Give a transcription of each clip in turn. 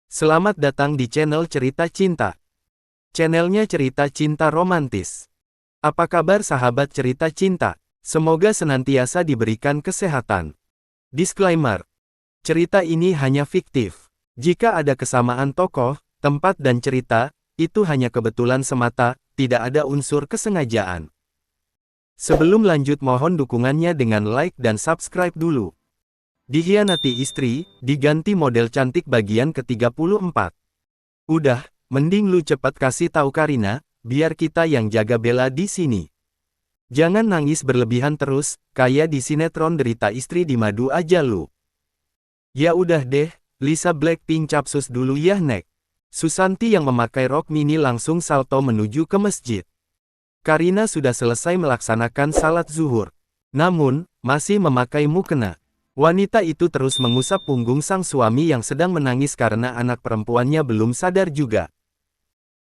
Selamat datang di channel Cerita Cinta. Channelnya cerita cinta romantis. Apa kabar sahabat cerita cinta? Semoga senantiasa diberikan kesehatan. Disclaimer. Cerita ini hanya fiktif. Jika ada kesamaan tokoh, tempat dan cerita, itu hanya kebetulan semata, tidak ada unsur kesengajaan. Sebelum lanjut mohon dukungannya dengan like dan subscribe dulu. Dikhianati istri, diganti model cantik bagian ke-34. Udah, mending lu cepat kasih tahu Karina, biar kita yang jaga Bella di sini. Jangan nangis berlebihan terus, kayak di sinetron Derita Istri di Madu aja lu. Ya udah deh, Lisa Blackpink capsus dulu ya Nek. Susanti yang memakai rok mini langsung salto menuju ke masjid. Karina sudah selesai melaksanakan salat zuhur. Namun, masih memakai mukena. Wanita itu terus mengusap punggung sang suami yang sedang menangis karena anak perempuannya belum sadar juga.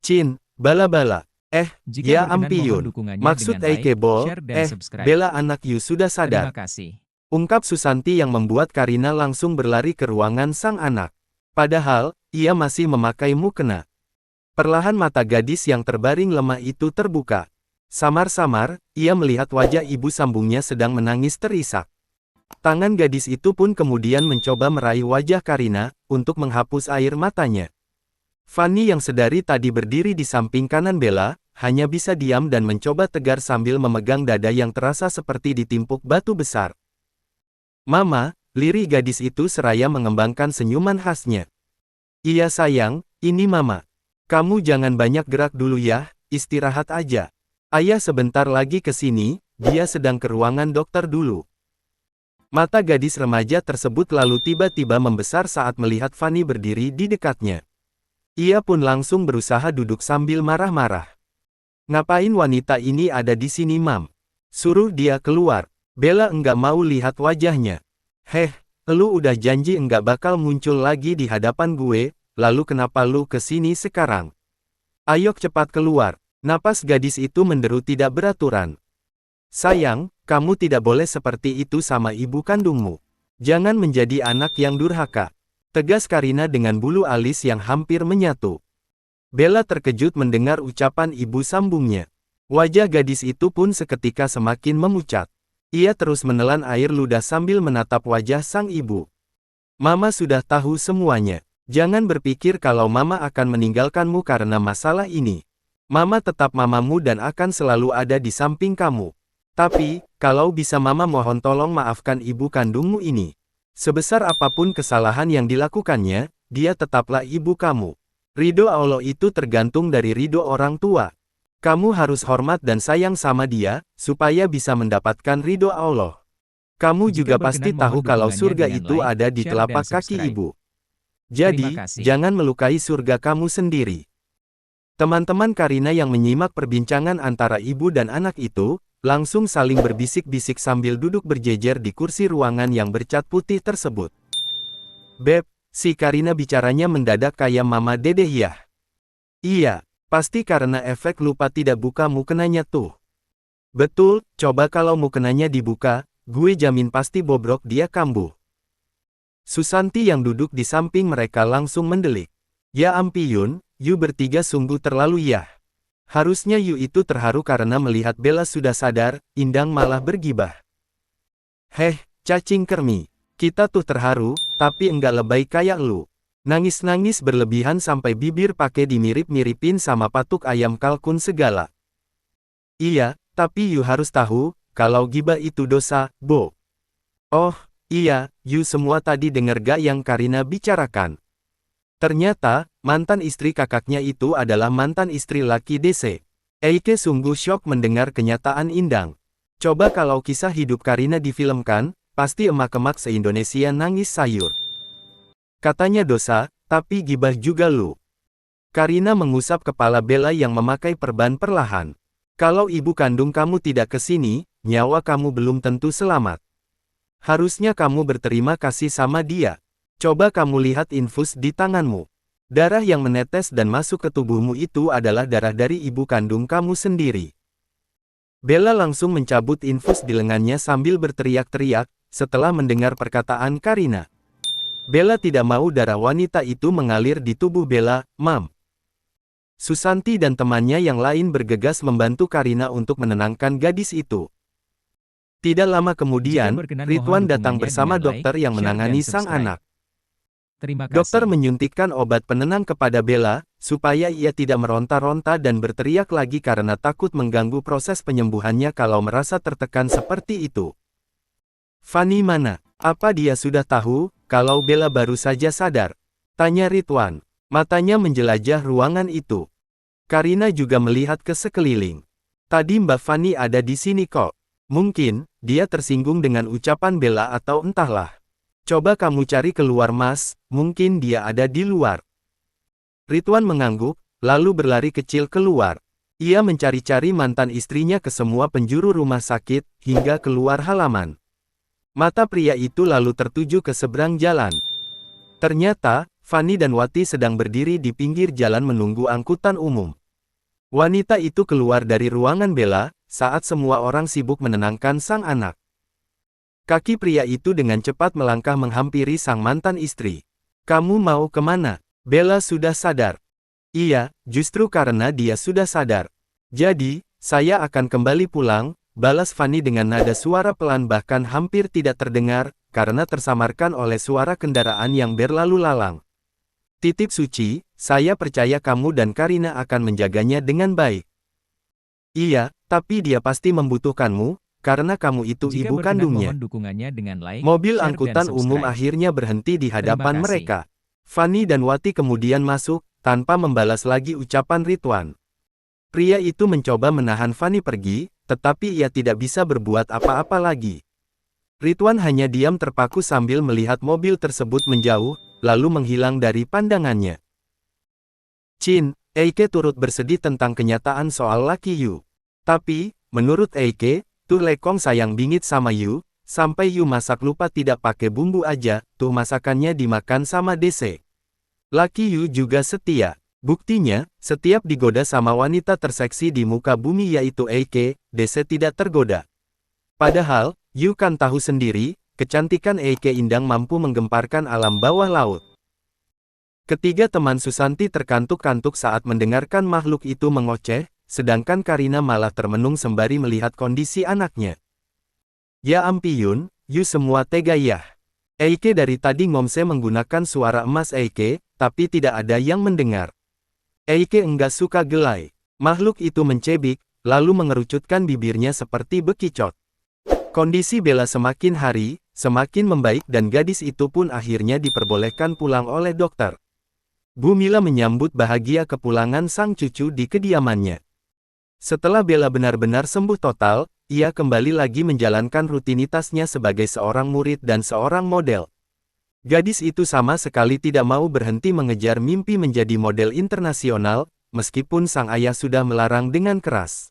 Cin, bala-bala. Ya ampiyun. Maksud Eikebol, Bella anak you sudah sadar. Terima kasih. Ungkap Susanti yang membuat Karina langsung berlari ke ruangan sang anak. Padahal, ia masih memakai mukena. Perlahan mata gadis yang terbaring lemah itu terbuka. Samar-samar, ia melihat wajah ibu sambungnya sedang menangis terisak. Tangan gadis itu pun kemudian mencoba meraih wajah Karina, untuk menghapus air matanya. Fanny yang sedari tadi berdiri di samping kanan Bella, hanya bisa diam dan mencoba tegar sambil memegang dada yang terasa seperti ditimpuk batu besar. Mama, lirih gadis itu seraya mengembangkan senyuman khasnya. Iya sayang, ini Mama. Kamu jangan banyak gerak dulu ya, istirahat aja. Ayah sebentar lagi ke sini, dia sedang ke ruangan dokter dulu. Mata gadis remaja tersebut lalu tiba-tiba membesar saat melihat Fanny berdiri di dekatnya. Ia pun langsung berusaha duduk sambil marah-marah. Ngapain wanita ini ada di sini Mam? Suruh dia keluar. Bella enggak mau lihat wajahnya. Lu udah janji enggak bakal muncul lagi di hadapan gue, lalu kenapa lu ke sini sekarang? Ayo cepat keluar. Napas gadis itu menderu tidak beraturan. Sayang, kamu tidak boleh seperti itu sama ibu kandungmu. Jangan menjadi anak yang durhaka. Tegas Karina dengan bulu alis yang hampir menyatu. Bella terkejut mendengar ucapan ibu sambungnya. Wajah gadis itu pun seketika semakin memucat. Ia terus menelan air ludah sambil menatap wajah sang ibu. Mama sudah tahu semuanya. Jangan berpikir kalau Mama akan meninggalkanmu karena masalah ini. Mama tetap mamamu dan akan selalu ada di samping kamu. Tapi, kalau bisa Mama mohon tolong maafkan ibu kandungmu ini. Sebesar apapun kesalahan yang dilakukannya, dia tetaplah ibu kamu. Ridho Allah itu tergantung dari ridho orang tua. Kamu harus hormat dan sayang sama dia, supaya bisa mendapatkan ridho Allah. Kamu juga pasti tahu kalau surga itu ada di telapak kaki ibu. Jadi, jangan melukai surga kamu sendiri. Teman-teman Karina yang menyimak perbincangan antara ibu dan anak itu, langsung saling berbisik-bisik sambil duduk berjejer di kursi ruangan yang bercat putih tersebut. Beb, si Karina bicaranya mendadak kayak Mama Dedeh ya? Iya, pasti karena efek lupa tidak buka mukenanya tuh. Betul, coba kalau mukenanya dibuka, gue jamin pasti bobrok dia kambuh. Susanti yang duduk di samping mereka langsung mendelik. Ya ampiyun, you bertiga sungguh terlalu ya. Harusnya Yu itu terharu karena melihat Bella sudah sadar, Indang malah bergibah. Cacing kermi. Kita tuh terharu, tapi enggak lebay kayak lu. Nangis-nangis berlebihan sampai bibir pakai dimirip-miripin sama patuk ayam kalkun segala. Iya, tapi Yu harus tahu, kalau gibah itu dosa, Bo. Oh, iya, Yu semua tadi denger gak yang Karina bicarakan? Ternyata, mantan istri kakaknya itu adalah mantan istri laki DC. Eike sungguh syok mendengar kenyataan Indang. Coba kalau kisah hidup Karina difilmkan, pasti emak-emak se-Indonesia nangis sayur. Katanya dosa, tapi gibah juga lu. Karina mengusap kepala Bella yang memakai perban perlahan. Kalau ibu kandung kamu tidak ke sini, nyawa kamu belum tentu selamat. Harusnya kamu berterima kasih sama dia. Coba kamu lihat infus di tanganmu. Darah yang menetes dan masuk ke tubuhmu itu adalah darah dari ibu kandung kamu sendiri. Bella langsung mencabut infus di lengannya sambil berteriak-teriak, setelah mendengar perkataan Karina. Bella tidak mau darah wanita itu mengalir di tubuh Bella, Mam. Susanti dan temannya yang lain bergegas membantu Karina untuk menenangkan gadis itu. Tidak lama kemudian, Ridwan datang bersama dokter yang menangani sang anak. Terima kasih. Dokter menyuntikkan obat penenang kepada Bella, supaya ia tidak meronta-ronta dan berteriak lagi karena takut mengganggu proses penyembuhannya kalau merasa tertekan seperti itu. Fanny mana? Apa dia sudah tahu, kalau Bella baru saja sadar? Tanya Ridwan. Matanya menjelajah ruangan itu. Karina juga melihat ke sekeliling. Tadi Mbak Fanny ada di sini kok. Mungkin, dia tersinggung dengan ucapan Bella atau entahlah. Coba kamu cari keluar Mas, mungkin dia ada di luar. Ridwan mengangguk, lalu berlari kecil keluar. Ia mencari-cari mantan istrinya ke semua penjuru rumah sakit, hingga keluar halaman. Mata pria itu lalu tertuju ke seberang jalan. Ternyata, Fanny dan Wati sedang berdiri di pinggir jalan menunggu angkutan umum. Wanita itu keluar dari ruangan Bella, saat semua orang sibuk menenangkan sang anak. Kaki pria itu dengan cepat melangkah menghampiri sang mantan istri. Kamu mau kemana? Bella sudah sadar. Iya, justru karena dia sudah sadar. Jadi, saya akan kembali pulang, balas Fanny dengan nada suara pelan bahkan hampir tidak terdengar, karena tersamarkan oleh suara kendaraan yang berlalu lalang. Titip suci, saya percaya kamu dan Karina akan menjaganya dengan baik. Iya, tapi dia pasti membutuhkanmu, karena kamu itu ibu kandungnya. Mobil angkutan umum akhirnya berhenti di hadapan mereka. Fanny dan Wati kemudian masuk, tanpa membalas lagi ucapan Ridwan. Pria itu mencoba menahan Fanny pergi, tetapi ia tidak bisa berbuat apa-apa lagi. Ridwan hanya diam terpaku sambil melihat mobil tersebut menjauh, lalu menghilang dari pandangannya. Chin, Eike turut bersedih tentang kenyataan soal laki Yu. Tapi, menurut Eike, tuh Lekong sayang bingit sama Yu, sampai Yu masak lupa tidak pakai bumbu aja, tuh masakannya dimakan sama DC. Laki Yu juga setia. Buktinya, setiap digoda sama wanita terseksi di muka bumi yaitu Eike, DC tidak tergoda. Padahal, Yu kan tahu sendiri, kecantikan Eike Indang mampu menggemparkan alam bawah laut. Ketiga teman Susanti terkantuk-kantuk saat mendengarkan makhluk itu mengoceh, sedangkan Karina malah termenung sembari melihat kondisi anaknya. Ya ampun, Yu semua tega ya. Eike dari tadi ngomse menggunakan suara emas Eike, tapi tidak ada yang mendengar. Eike enggak suka gelai. Makhluk itu mencebik, lalu mengerucutkan bibirnya seperti bekicot. Kondisi Bella semakin hari, semakin membaik dan gadis itu pun akhirnya diperbolehkan pulang oleh dokter. Bu Mila menyambut bahagia kepulangan sang cucu di kediamannya. Setelah Bella benar-benar sembuh total, ia kembali lagi menjalankan rutinitasnya sebagai seorang murid dan seorang model. Gadis itu sama sekali tidak mau berhenti mengejar mimpi menjadi model internasional, meskipun sang ayah sudah melarang dengan keras.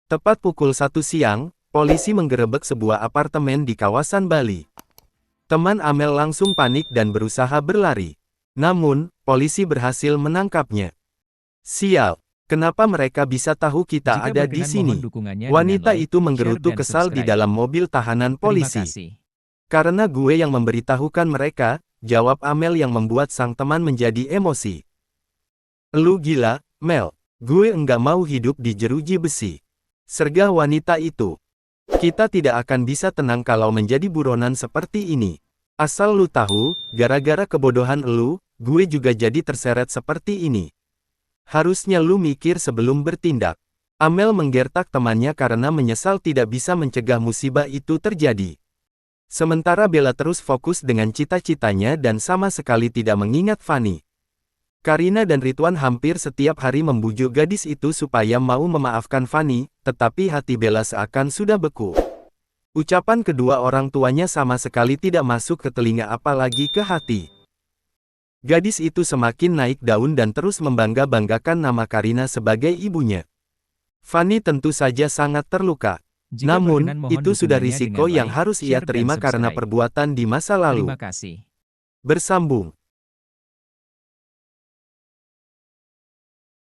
Tepat pukul 1 siang, polisi menggerebek sebuah apartemen di kawasan Bali. Teman Amel langsung panik dan berusaha berlari. Namun, polisi berhasil menangkapnya. Sial, kenapa mereka bisa tahu kita ada di sini? Wanita itu menggerutu kesal di dalam mobil tahanan polisi. Karena gue yang memberitahukan mereka, jawab Amel yang membuat sang teman menjadi emosi. Lu gila, Mel. Gue enggak mau hidup di jeruji besi. Sergah wanita itu. Kita tidak akan bisa tenang kalau menjadi buronan seperti ini. Asal lu tahu, gara-gara kebodohan lu, gue juga jadi terseret seperti ini. Harusnya lu mikir sebelum bertindak. Amel menggertak temannya karena menyesal tidak bisa mencegah musibah itu terjadi. Sementara Bella terus fokus dengan cita-citanya dan sama sekali tidak mengingat Fanny. Karina dan Ridwan hampir setiap hari membujuk gadis itu supaya mau memaafkan Fanny, tetapi hati Bella seakan sudah beku. Ucapan kedua orang tuanya sama sekali tidak masuk ke telinga apalagi ke hati. Gadis itu semakin naik daun dan terus membangga-banggakan nama Karina sebagai ibunya. Fanny tentu saja sangat terluka. Namun, itu sudah risiko yang harus ia terima karena perbuatan di masa lalu. Terima kasih. Bersambung.